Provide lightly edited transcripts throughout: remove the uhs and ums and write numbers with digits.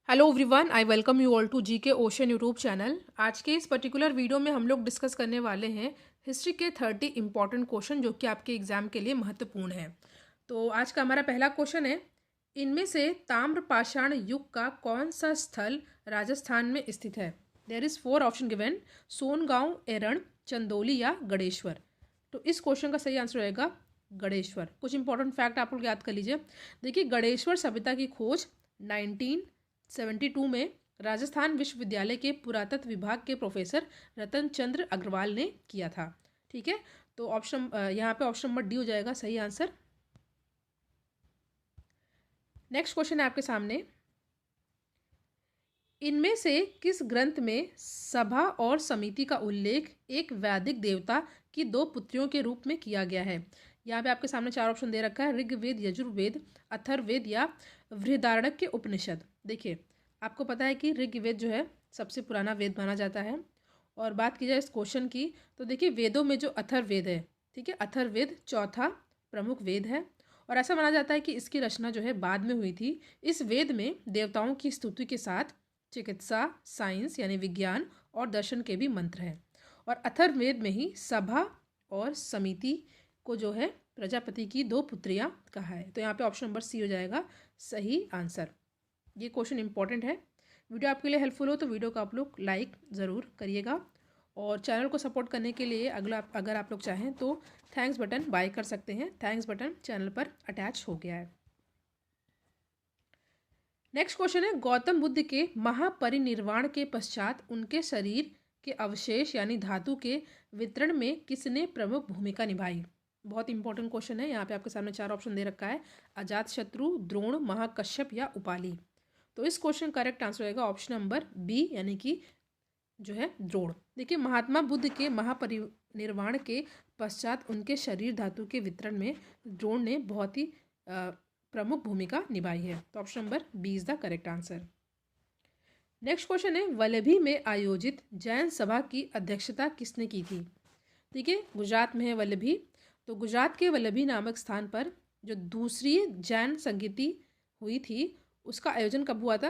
Hello everyone, I welcome you all to G K ocean YouTube channel. आज के इस particular video में हम लोग डिस्कस करने वाले हैं हिस्ट्री के 30 इंपॉर्टेंट क्वेश्चन जो कि आपके एग्जाम के लिए महत्वपूर्ण है। तो आज का हमारा पहला क्वेश्चन है, इनमें से ताम्रपाषाण युग का कौन सा स्थल राजस्थान में स्थित है? There is 4 option given: Songaon, Eran, Chandauli या गणेश्वर। तो इस क्वेश्चन का सही आंसर रहेगा गणेश्वर। कुछ इंपॉर्टेंट फैक्ट आप लोग याद कर लीजिए। देखिए, गणेश्वर सभ्यता की खोज 1972 में राजस्थान विश्वविद्यालय के पुरातत्व विभाग के प्रोफेसर रतन चंद्र अग्रवाल ने किया था। ठीक है, तो ऑप्शन यहाँ पे ऑप्शन नंबर डी हो जाएगा सही आंसर। नेक्स्ट क्वेश्चन है आपके सामने, इनमें से किस ग्रंथ में सभा और समिति का उल्लेख एक वैदिक देवता की 2 पुत्रियों के रूप में किया गया है? यहाँ पे आपके सामने 4 ऑप्शन दे रखा है: ऋग्वेद, यजुर्वेद, अथर्ववेद या बृहदारण्यक उपनिषद। देखिए, आपको पता है कि ऋग्वेद जो है सबसे पुराना वेद माना जाता है। और बात की जाए इस क्वेश्चन की, तो देखिए वेदों में जो अथर्ववेद है, ठीक है, अथर्ववेद चौथा प्रमुख वेद है। और ऐसा माना जाता है कि इसकी रचना जो है बाद में हुई थी। इस वेद में देवताओं की स्तुति के साथ चिकित्सा, साइंस यानी विज्ञान और दर्शन के भी मंत्र हैं। और अथर्ववेद में ही सभा और समिति को जो है प्रजापति की 2 पुत्रियां कहा है। तो यहाँ पे ऑप्शन नंबर सी हो जाएगा सही आंसर। ये क्वेश्चन इंपॉर्टेंट है। वीडियो आपके लिए हेल्पफुल हो तो वीडियो को आप लोग लाइक ज़रूर करिएगा। और चैनल को सपोर्ट करने के लिए अगर आप लोग चाहें तो थैंक्स बटन बाय कर सकते हैं। थैंक्स बटन चैनल पर अटैच हो गया है। नेक्स्ट क्वेश्चन है, गौतम बुद्ध के महापरिनिर्वाण के पश्चात उनके शरीर के अवशेष यानी धातु के वितरण में किसने प्रमुख भूमिका निभाई? बहुत इंपॉर्टेंट क्वेश्चन है। यहाँ पे आपके सामने 4 ऑप्शन दे रखा है: अजातशत्रु, द्रोण, महाकश्यप या उपाली। तो इस क्वेश्चन का करेक्ट आंसर रहेगा ऑप्शन नंबर बी यानी कि जो है द्रोण। देखिए, महात्मा बुद्ध के महापरिनिर्वाण के पश्चात उनके शरीर धातु के वितरण में द्रोण ने बहुत ही प्रमुख भूमिका निभाई है। तो option number B is the correct answer. Next question है, वल्लभी में आयोजित जैन सभा की अध्यक्षता किसने की थी? देखिए, गुजरात में है वल्लभी। तो गुजरात के वल्लभी नामक स्थान पर जो दूसरी जैन संगीति हुई थी उसका आयोजन कब हुआ था?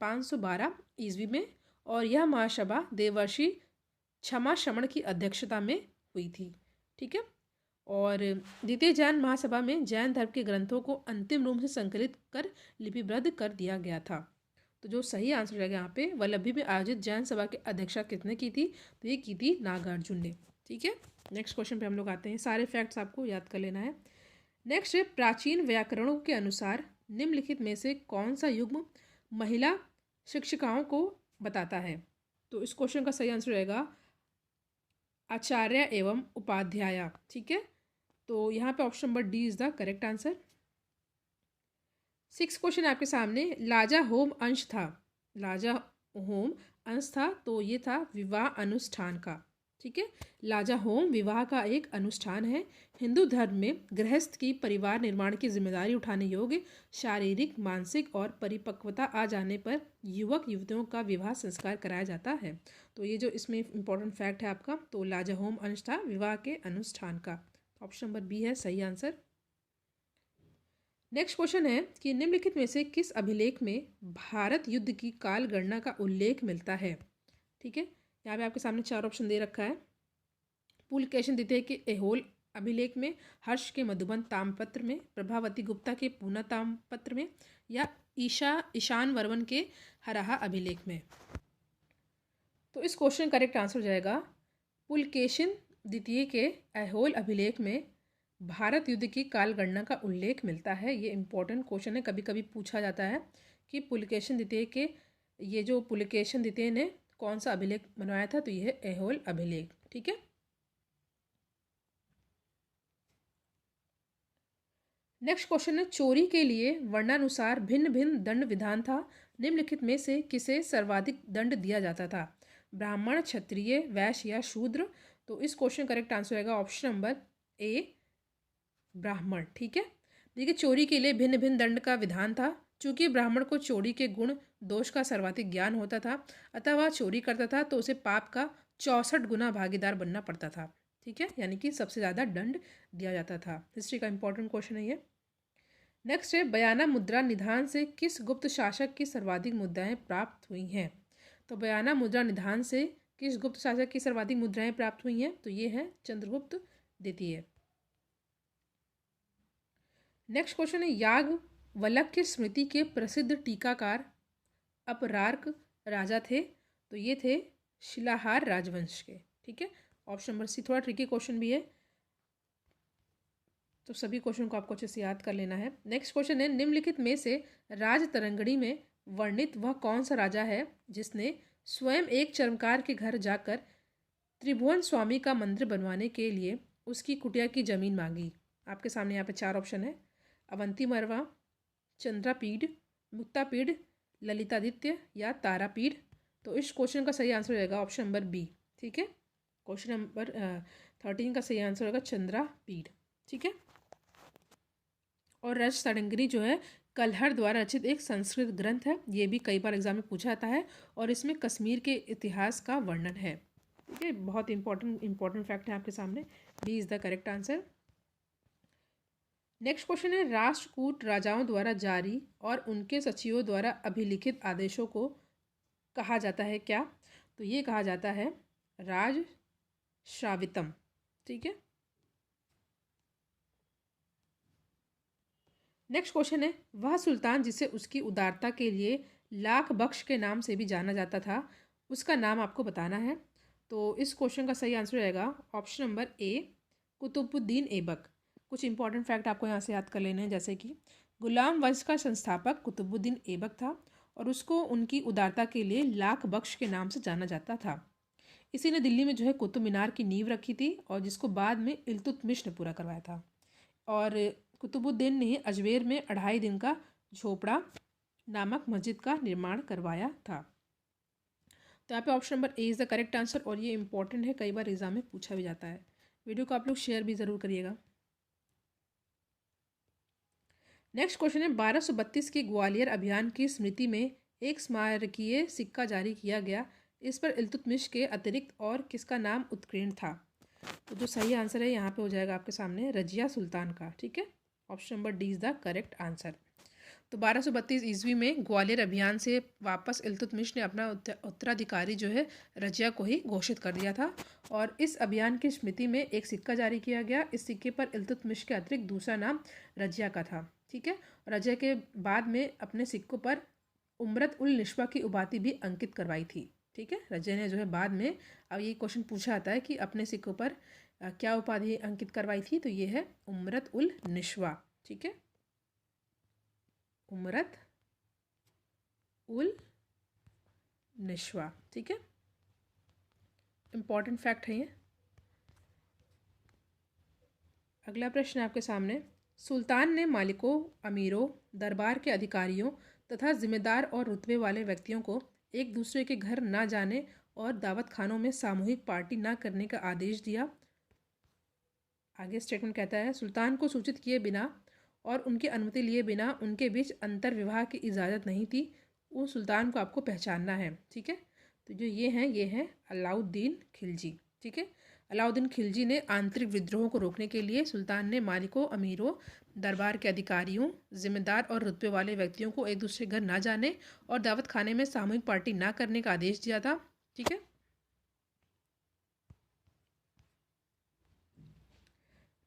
512 ईस्वी में। और यह महासभा देवर्षि क्षमा श्रमण की अध्यक्षता में हुई थी। ठीक है, और द्वितीय जैन महासभा में जैन धर्म के ग्रंथों को अंतिम रूप से संकलित कर लिपिबद्ध कर दिया गया था। तो जो सही आंसर रहेगा यहाँ पे, वल्लभी में आयोजित जैन सभा की अध्यक्षता किसने की थी? तो ये की थी नागार्जुन ने। ठीक है, नेक्स्ट क्वेश्चन पे हम लोग आते हैं। सारे फैक्ट्स आपको याद कर लेना है। नेक्स्ट है, प्राचीन व्याकरणों के अनुसार निम्नलिखित में से कौन सा युग्म महिला शिक्षिकाओं को बताता है? तो इस क्वेश्चन का सही आंसर रहेगा आचार्य एवं उपाध्याय। ठीक है, तो यहाँ पे option number D is the correct answer. 6 question आपके सामने, लाजा होम अंश था। लाजा होम अंश था तो ये था विवाह अनुष्ठान का। ठीक है, लाजा होम विवाह का एक अनुष्ठान है। हिंदू धर्म में गृहस्थ की परिवार निर्माण की जिम्मेदारी उठाने योग्य शारीरिक, मानसिक और परिपक्वता आ जाने पर युवक युवतियों का विवाह संस्कार कराया जाता है। तो ये जो इसमें इंपॉर्टेंट फैक्ट है आपका, तो लाजा होम अंश था विवाह के अनुष्ठान का। ऑप्शन नंबर बी है सही आंसर। नेक्स्ट क्वेश्चन है कि निम्नलिखित में से किस अभिलेख में भारत युद्ध की काल गणना का उल्लेख मिलता है? ठीक है, यहाँ पे आपके सामने 4 ऑप्शन दे रखा है: पुलकेशिन द्वितीय के ऐहोल अभिलेख में, हर्ष के मधुबन ताम्रपत्र में, प्रभावती गुप्ता के पूना ताम्रपत्र में या ईशान वर्मन के हराहा अभिलेख में। तो इस क्वेश्चन का करेक्ट आंसर हो जाएगा पुलकेशिन द्वितीय के ऐहोल अभिलेख में भारत युद्ध की काल गणना का उल्लेख मिलता है। ये इंपॉर्टेंट क्वेश्चन है, कभी कभी पूछा जाता है कि पुलकेशिन द्वितीय के, ये जो पुलकेशिन द्वितीय ने कौन सा अभिलेख बनवाया था? तो ये है ऐहोल अभिलेख। ठीक है, नेक्स्ट क्वेश्चन है, चोरी के लिए वर्णानुसार भिन्न भिन्न दंड विधान था। निम्नलिखित में से किसे सर्वाधिक दंड दिया जाता था? ब्राह्मण, क्षत्रिय, वैश्य या शूद्र? तो इस क्वेश्चन करेक्ट आंसर होगा ऑप्शन नंबर ए, ब्राह्मण। ठीक है, देखिए, चोरी के लिए भिन्न भिन्न दंड का विधान था। चूंकि ब्राह्मण को चोरी के गुण दोष का सर्वाधिक ज्ञान होता था, अतः वह चोरी करता था तो उसे पाप का 64 गुना भागीदार बनना पड़ता था। ठीक है, यानी कि सबसे ज़्यादा दंड दिया जाता था। हिस्ट्री का इंपॉर्टेंट क्वेश्चन है ये। नेक्स्ट है बयाना मुद्रा निधान से किस गुप्त शासक की सर्वाधिक मुद्राएं प्राप्त हुई हैं। तो बयाना मुद्रा निधान से किस गुप्त शासक की सर्वाधिक मुद्राएं प्राप्त हुई हैं, तो ये है चंद्रगुप्त द्वितीय। नेक्स्ट क्वेश्चन है याज्ञवल्क्य की स्मृति के प्रसिद्ध टीकाकार अपरार्क राजा थे, तो ये थे शिलाहार राजवंश के। ठीक है, ऑप्शन नंबर सी। थोड़ा ट्रिकी क्वेश्चन भी है, तो सभी क्वेश्चन को आपको अच्छे से याद कर लेना है। नेक्स्ट क्वेश्चन है निम्नलिखित में से राज तरंगणी में वर्णित वह कौन सा राजा है जिसने स्वयं एक चर्मकार के घर जाकर त्रिभुवन स्वामी का मंदिर बनवाने के लिए उसकी कुटिया की जमीन मांगी। आपके सामने यहाँ पे चार ऑप्शन है, अवंती मरवा, चंद्रापीठ, मुक्तापीठ, ललितादित्य या तारापीठ। तो इस क्वेश्चन का सही आंसर रहेगा ऑप्शन नंबर बी। ठीक है, क्वेश्चन नंबर 13 का सही आंसर होगा चंद्रापीठ। ठीक है, और रज तरंगिणी जो है कल्हड़ द्वारा रचित एक संस्कृत ग्रंथ है, ये भी कई बार एग्जाम में पूछा जाता है और इसमें कश्मीर के इतिहास का वर्णन है। ठीक है, बहुत इंपॉर्टेंट फैक्ट है आपके सामने, B is the correct answer. Next question है राष्ट्रकूट राजाओं द्वारा जारी और उनके सचिवों द्वारा अभिलिखित आदेशों को कहा जाता है क्या। तो ये कहा जाता है राजश्रावितम। ठीक है, नेक्स्ट क्वेश्चन है वह सुल्तान जिसे उसकी उदारता के लिए लाख बख्श के नाम से भी जाना जाता था, उसका नाम आपको बताना है। तो इस क्वेश्चन का सही आंसर रहेगा option number A Qutbuddin Aibak. कुछ इंपॉर्टेंट फैक्ट आपको यहाँ से याद कर लेने हैं, जैसे कि गुलाम वंश का संस्थापक कुतुबुद्दीन ऐबक था और उसको उनकी उदारता के लिए लाख बख्श के नाम से जाना जाता था। इसी ने दिल्ली में जो है कुतुब मीनार की नींव रखी थी और जिसको बाद में इल्तुतमिश ने पूरा करवाया था। और कुतुबुद्दीन ने अजमेर में 2.5 दिन का झोपड़ा नामक मस्जिद का निर्माण करवाया था। तो यहाँ पे option number A is the correct answer और ये इंपॉर्टेंट है, कई बार एग्जाम में पूछा भी जाता है। वीडियो को आप लोग शेयर भी ज़रूर करिएगा। नेक्स्ट क्वेश्चन है 1232 के ग्वालियर अभियान की स्मृति में एक स्मारकीय सिक्का जारी किया गया, इस पर इल्तुतमिश के अतिरिक्त और किसका नाम उत्कीर्ण था। तो जो सही आंसर है यहाँ पे हो जाएगा आपके सामने रजिया सुल्तान का। ठीक है, option number D is the correct answer. तो 1232 ईस्वी में ग्वालियर अभियान से वापस इल्तुतमिश ने अपना उत्तराधिकारी जो है रजिया को ही घोषित कर दिया था और इस अभियान की स्मृति में एक सिक्का जारी किया गया। इस सिक्के पर इल्तुतमिश के अतिरिक्त दूसरा नाम रजिया का था। ठीक है, रजिया के बाद में अपने सिक्कों पर उमरत उल निश्वा की उपाधि भी अंकित करवाई थी। ठीक है, रजिया ने जो है बाद में, अब ये क्वेश्चन पूछा जाता है कि अपने सिक्कों पर क्या उपाधि अंकित करवाई थी, तो ये है उमरत उल निश्वा। ठीक है, उमरत उल निश्वा। ठीक है, इंपॉर्टेंट फैक्ट है ये। अगला प्रश्न आपके सामने, सुल्तान ने मालिकों, अमीरों, दरबार के अधिकारियों तथा जिम्मेदार और रुतबे वाले व्यक्तियों को एक दूसरे के घर ना जाने और दावत खानों में सामूहिक पार्टी ना करने का आदेश दिया। आगे स्टेटमेंट कहता है सुल्तान को सूचित किए बिना और उनकी अनुमति लिए बिना उनके बीच अंतर विवाह की इजाज़त नहीं थी। वो सुल्तान को आपको पहचानना है। ठीक है, तो जो ये हैं अलाउद्दीन खिलजी। ठीक है, अलाउद्दीन खिलजी ने आंतरिक विद्रोह को रोकने के लिए सुल्तान ने मालिकों, अमीरों, दरबार के अधिकारियों, जिम्मेदार और रुतबे वाले व्यक्तियों को एक दूसरे घर ना जाने और दावत खाने में सामूहिक पार्टी ना करने का आदेश दिया था। ठीक है,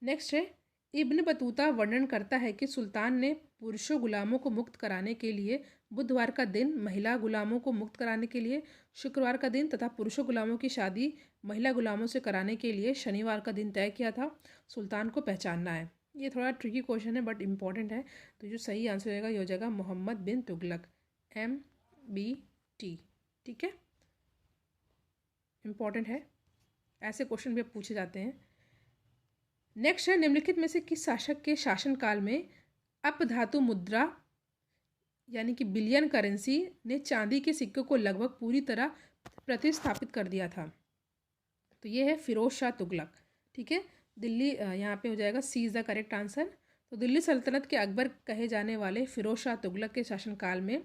नेक्स्ट है इब्न बतूता वर्णन करता है कि सुल्तान ने पुरुषों गुलामों को मुक्त कराने के लिए बुधवार का दिन, महिला गुलामों को मुक्त कराने के लिए शुक्रवार का दिन तथा पुरुषों गुलामों की शादी महिला गुलामों से कराने के लिए शनिवार का दिन तय किया था। सुल्तान को पहचानना है। ये थोड़ा ट्रिकी क्वेश्चन है बट इम्पॉर्टेंट है, तो जो सही आंसर रहेगा ये हो जाएगा मोहम्मद बिन तुगलक, MBT। ठीक है, इम्पॉर्टेंट है, ऐसे क्वेश्चन भी अब पूछे जाते हैं। नेक्स्ट है निम्नलिखित में से किस शासक के शासनकाल में अपधातु मुद्रा यानी कि बिलियन करेंसी ने चांदी के सिक्कों को लगभग पूरी तरह प्रतिस्थापित कर दिया था। तो ये है फिरोज शाह तुगलक। ठीक है, दिल्ली यहाँ पे हो जाएगा सी इज़ द करेक्ट आंसर। तो दिल्ली सल्तनत के अकबर कहे जाने वाले फिरोज शाह तुगलक के शासनकाल में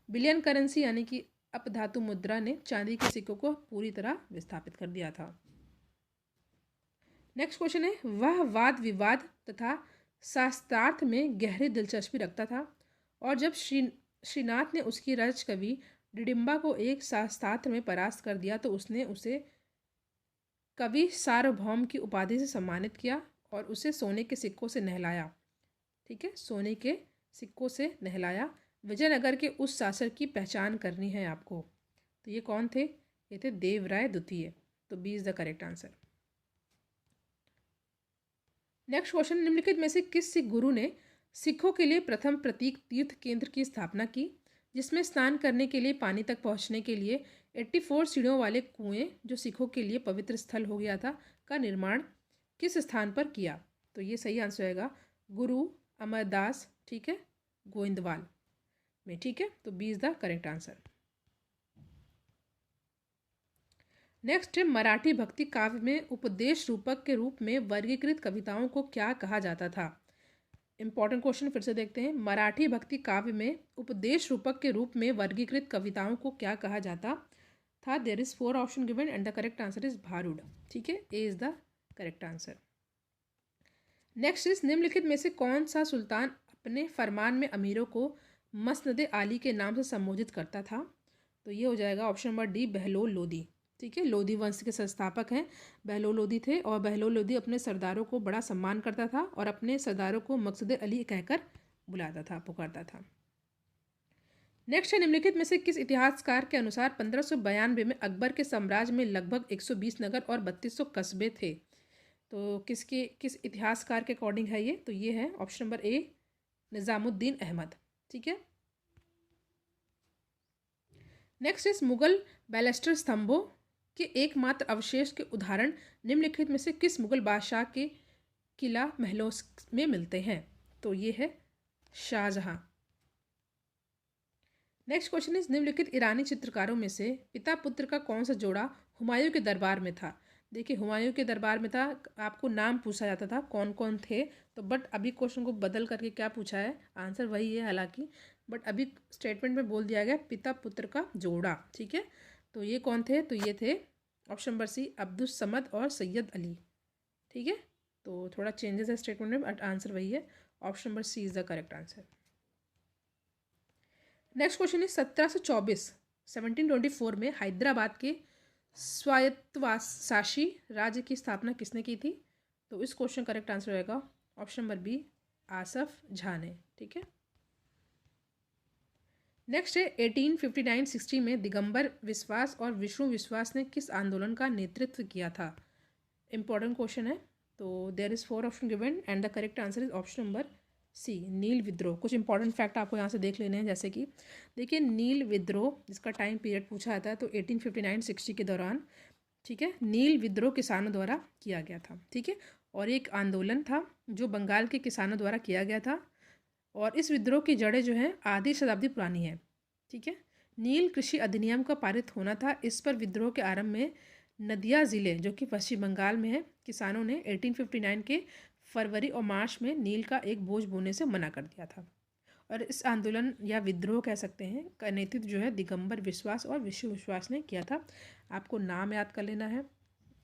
बिलियन करेंसी यानी कि अपधातु मुद्रा ने चांदी के सिक्कों को पूरी तरह विस्थापित कर दिया था। नेक्स्ट क्वेश्चन है वह वाद विवाद तथा शास्त्रार्थ में गहरी दिलचस्पी रखता था और जब श्रीनाथ ने उसकी रज कवि डिडिम्बा को एक शास्त्रार्थ में परास्त कर दिया तो उसने उसे कवि सार्वभौम की उपाधि से सम्मानित किया और उसे सोने के सिक्कों से नहलाया। ठीक है, सोने के सिक्कों से नहलाया। विजयनगर के उस शासक की पहचान करनी है आपको। तो ये कौन थे? ये थे देवराय द्वितीय। तो B is the correct answer. Next question, निम्नलिखित में से किस सिख गुरु ने सिखों के लिए प्रथम प्रतीक तीर्थ केंद्र की स्थापना की, जिसमें स्नान करने के लिए पानी तक पहुंचने के लिए 84 सीढ़ियों वाले कुएं, जो सिखों के लिए पवित्र स्थल हो गया था, का निर्माण किस स्थान पर किया? तो ये सही आंसर आएगा गुरु अमरदास, ठीक है, गोइंदवाल में। ठीक है, तो B is the correct answer. Next है, मराठी भक्ति काव्य में उपदेश रूपक के रूप में वर्गीकृत कविताओं को क्या कहा जाता था? इंपॉर्टेंट क्वेश्चन फिर से देखते हैं। मराठी भक्ति काव्य में उपदेश रूपक के रूप में वर्गीकृत कविताओं को क्या कहा जाता था? There is 4 option given and the correct answer is Bharud. ठीक है, A is the correct answer. Next is, निम्नलिखित में से कौन सा सुल्तान अपने फरमान में अमीरों को मसनद आली के नाम से संबोधित करता था? तो ये हो जाएगा option number D, Bahlol Lodi. ठीक है, लोदी वंश के संस्थापक हैं बहलोल लोदी थे और बहलोल लोदी अपने सरदारों को बड़ा सम्मान करता था और अपने सरदारों को मकसद अली कहकर बुलाता था, पुकारता था। नेक्स्ट है, निम्नलिखित में से किस इतिहासकार के अनुसार 1592 में अकबर के साम्राज्य में लगभग 120 नगर और 3200 कस्बे थे? तो किस इतिहासकार के अकॉर्डिंग है ये? तो ये है option number A, Nizamuddin Ahmad. ठीक है। नेक्स्ट इस, मुगल बैलेस्टर स्तंभों के एकमात्र अवशेष के उदाहरण निम्नलिखित में से किस मुगल बादशाह के किला महलों में मिलते हैं? तो ये है शाहजहां। नेक्स्ट क्वेश्चन इज, निम्नलिखित ईरानी चित्रकारों में से पिता पुत्र का कौन सा जोड़ा हुमायूं के दरबार में था? देखिए, हुमायूं के दरबार में था, आपको नाम पूछा जाता था कौन कौन थे, तो बट अभी क्वेश्चन को बदल करके क्या पूछा है, आंसर वही है हालांकि, बट अभी स्टेटमेंट में बोल दिया गया पिता पुत्र का जोड़ा। ठीक है, तो ये कौन थे? तो ये थे option number C, Abdul Samad और सैयद अली। ठीक है, तो थोड़ा चेंजेस है स्टेटमेंट में बट आंसर वही है, option number C is the correct answer. Next question is, 1724 में हैदराबाद के स्वायत्तशासी राज्य की स्थापना किसने की थी? तो इस क्वेश्चन करेक्ट आंसर रहेगा option number B, Asaf Jah ने। ठीक है। नेक्स्ट है, 1859-60 में दिगंबर विश्वास और विष्णु विश्वास ने किस आंदोलन का नेतृत्व किया था? इंपॉर्टेंट क्वेश्चन है। तो there is 4 option given and the correct answer is option number C, नील विद्रोह। कुछ इंपॉर्टेंट फैक्ट आपको यहाँ से देख लेने हैं, जैसे कि देखिए नील विद्रोह, जिसका टाइम पीरियड पूछा जाता है, तो 1859-60 के दौरान, ठीक है, नील विद्रोह किसानों द्वारा किया गया था। ठीक है, और एक आंदोलन था जो बंगाल के किसानों द्वारा किया गया था और इस विद्रोह की जड़ें जो हैं आधी शताब्दी पुरानी है। ठीक है, नील कृषि अधिनियम का पारित होना था। इस पर विद्रोह के आरंभ में नदिया ज़िले, जो कि पश्चिम बंगाल में है, किसानों ने 1859 के फरवरी और मार्च में नील का एक बोझ बोने से मना कर दिया था। और इस आंदोलन या विद्रोह कह सकते हैं का नेतृत्व जो है दिगंबर विश्वास और विष्णु विश्वास ने किया था। आपको नाम याद कर लेना है,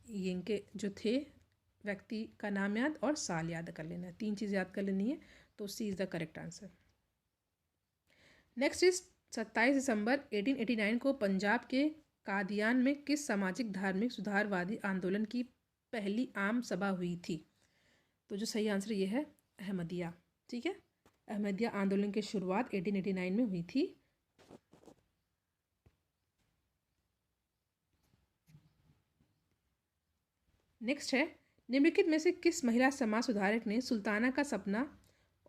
ये इनके जो थे व्यक्ति का नाम याद और साल याद कर लेना है, 3 चीज़ याद कर लेनी है। तो C is the correct answer. Next is, 27 दिसंबर 1889 को पंजाब के कादियान में किस सामाजिक धार्मिक सुधारवादी आंदोलन की पहली आम सभा हुई थी? तो जो सही आंसर ये है अहमदिया। ठीक है, अहमदिया आंदोलन की शुरुआत 1889 में हुई थी। नेक्स्ट है, निम्नलिखित में से किस महिला समाज सुधारक ने सुल्ताना का सपना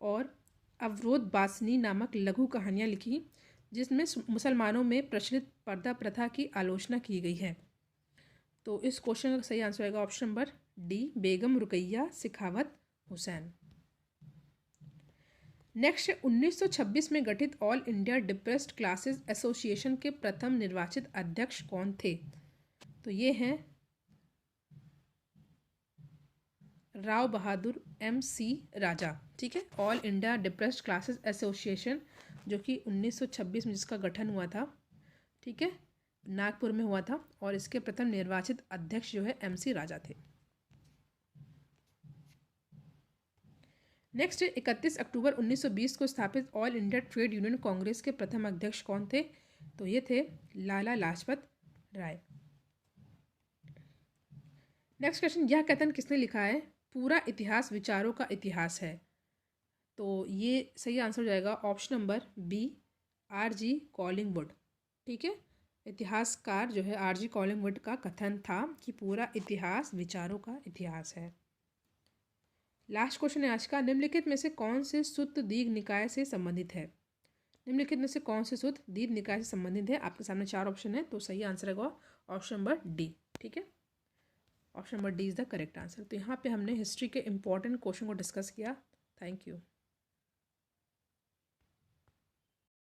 और अवरोध बासनी नामक लघु कहानियाँ लिखी, जिसमें मुसलमानों में प्रचलित पर्दा प्रथा की आलोचना की गई है? तो इस क्वेश्चन का सही आंसर होगा ऑप्शन नंबर डी, बेगम रुकैया सिखावत हुसैन। नेक्स्ट, 1926 में गठित all India depressed classes association के प्रथम निर्वाचित अध्यक्ष कौन थे? तो ये हैं राव बहादुर MC राजा। ठीक है, all India depressed classes association जो कि 1926 में जिसका गठन हुआ था, ठीक है, नागपुर में हुआ था और इसके प्रथम निर्वाचित अध्यक्ष जो है MC राजा थे। नेक्स्ट 31 अक्टूबर 1920 को स्थापित all India trade union Congress के प्रथम अध्यक्ष कौन थे? तो ये थे लाला लाजपत राय। नेक्स्ट क्वेश्चन, यह कथन किसने लिखा है? पूरा इतिहास विचारों का इतिहास है। तो ये सही आंसर हो जाएगा option number B, R.G. Collingwood. ठीक है, इतिहासकार जो है R.G. कॉलिंगवुड का कथन था कि पूरा इतिहास विचारों का इतिहास है। लास्ट क्वेश्चन है आज का, निम्नलिखित में से कौन से सूत्र दीर्घ निकाय से संबंधित है? निम्नलिखित में से कौन से सूत्र दीर्घ निकाय से संबंधित है? आपके सामने 4 ऑप्शन है, तो सही आंसर होगा ऑप्शन नंबर डी। ठीक है, option number D is the correct answer. तो यहाँ पे हमने हिस्ट्री के इंपॉर्टेंट क्वेश्चन को डिस्कस किया। Thank you.